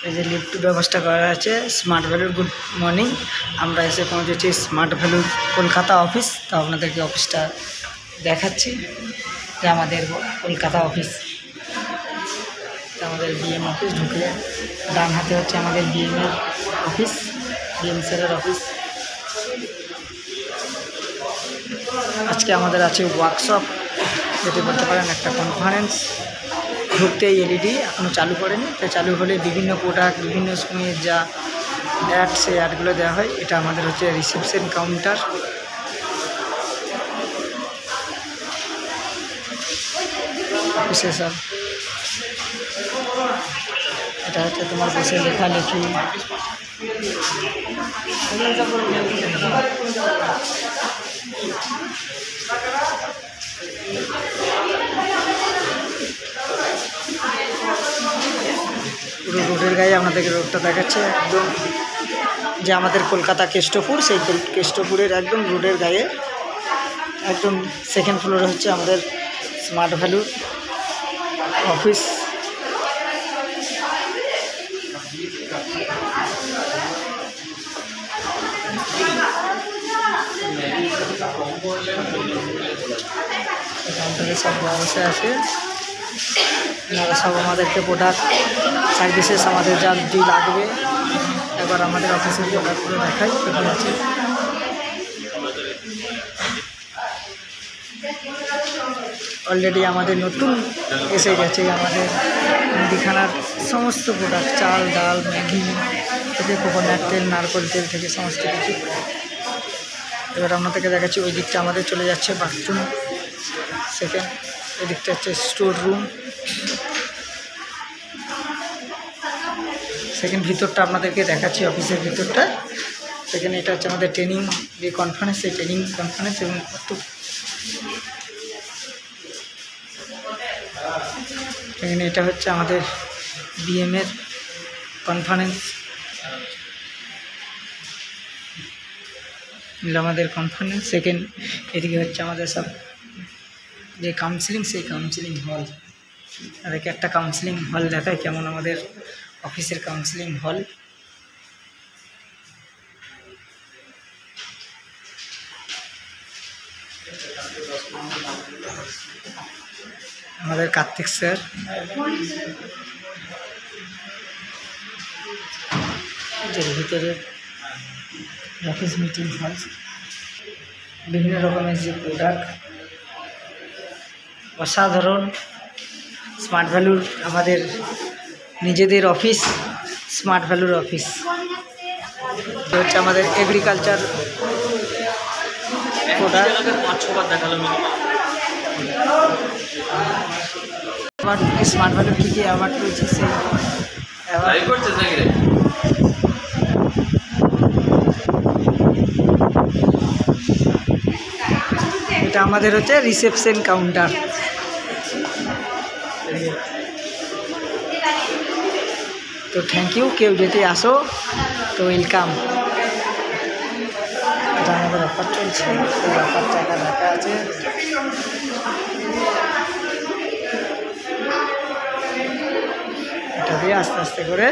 এই যে লিফট ব্যবস্থা করা আছে স্মার্ট ভ্যালুর। গুড মর্নিং, আমরা এসে পৌঁছেছি স্মার্ট ভ্যালুর কলকাতা অফিস। তো আপনাদেরকে অফিসটা দেখাচ্ছি, যে আমাদের কলকাতা অফিস। আমাদের বিএম অফিস ঢুকলে ডান হাতে হচ্ছে আমাদের বিএমের অফিস, বিএম স্যারের অফিস। আজকে আমাদের আছে ওয়ার্কশপ, যেটি বলতে পারেন একটা কনফারেন্স। ঢুকতেই এলইডি এখনও চালু করেনি, তো চালু হলে বিভিন্ন প্রোডাক্ট বিভিন্ন সময়ের যা অ্যাড, সেই অ্যাডগুলো দেওয়া হয়। এটা আমাদের হচ্ছে রিসেপশন কাউন্টার। অফিসে সব এটা হচ্ছে তোমার বসে লেখালেখি। পুরো রোডের গায়ে আপনাদেরকে রোডটা দেখাচ্ছে, একদম যে আমাদের কলকাতা কেষ্টপুর, সেই কেষ্টপুরের একদম রোডের গায়ে একদম সেকেন্ড ফ্লোরে হচ্ছে আমাদের স্মার্ট ভ্যালুর অফিস। কাউন্টারে সব বসে আছে, ওনারা সব আমাদেরকে প্রোডাক্ট সার্ভিসেস আমাদের যা যে লাগবে। এবার আমাদের অফিসের প্রোডাক্টগুলো দেখাই কোথায় আছে। অলরেডি আমাদের নতুন এসে গেছে আমাদের মুদিখানার সমস্ত প্রোডাক্ট, চাল ডাল ম্যাগি থেকে কোকোনাট তেল নারকেল তেল থেকে সমস্ত কিছু। এবার আপনাদেরকে দেখাচ্ছি ওই দিকটা আমাদের চলে যাচ্ছে বাথরুম। সেকেন্ড এদিকটা হচ্ছে স্টোর রুম। সেকেন্ড ভিতরটা আপনাদেরকে দেখাচ্ছি, অফিসের ভিতরটা। সেখানে এটা হচ্ছে আমাদের ট্রেনিং যে কনফারেন্স, সেই ট্রেনিং কনফারেন্স। এবং এখানে এটা হচ্ছে আমাদের বিএমের কনফারেন্স, আমাদের কনফারেন্স। সেকেন্ড এদিকে হচ্ছে আমাদের সব যে কাউন্সিলিং, সেই কাউন্সিলিং হল। তাদেরকে একটা কাউন্সিলিং হল দেখায় কেমন আমাদের অফিসের কাউন্সিলিং হল। আমাদের কার্তিক স্যার, যে ভিতরে অফিস মিটিং হল, বিভিন্ন রকমের যে প্রোডাক্ট, অসাধারণ স্মার্ট ভ্যালুর আমাদের নিজেদের অফিস, স্মার্ট ভ্যালুর অফিস। হচ্ছে আমাদের এগ্রিকালচার প্রোডাক্ট। স্মার্ট ভ্যালুর কী কী অ্যাওয়ার্ড পেয়েছি, সেই এটা আমাদের হচ্ছে রিসেপশন কাউন্টার। তো থ্যাংক ইউ, কেউ যদি আসো তো ওয়েলকাম। এটা আমাদের অফার চলছে, এই অফার টাকা লেখা আছে। এটা দিয়ে আস্তে আস্তে করে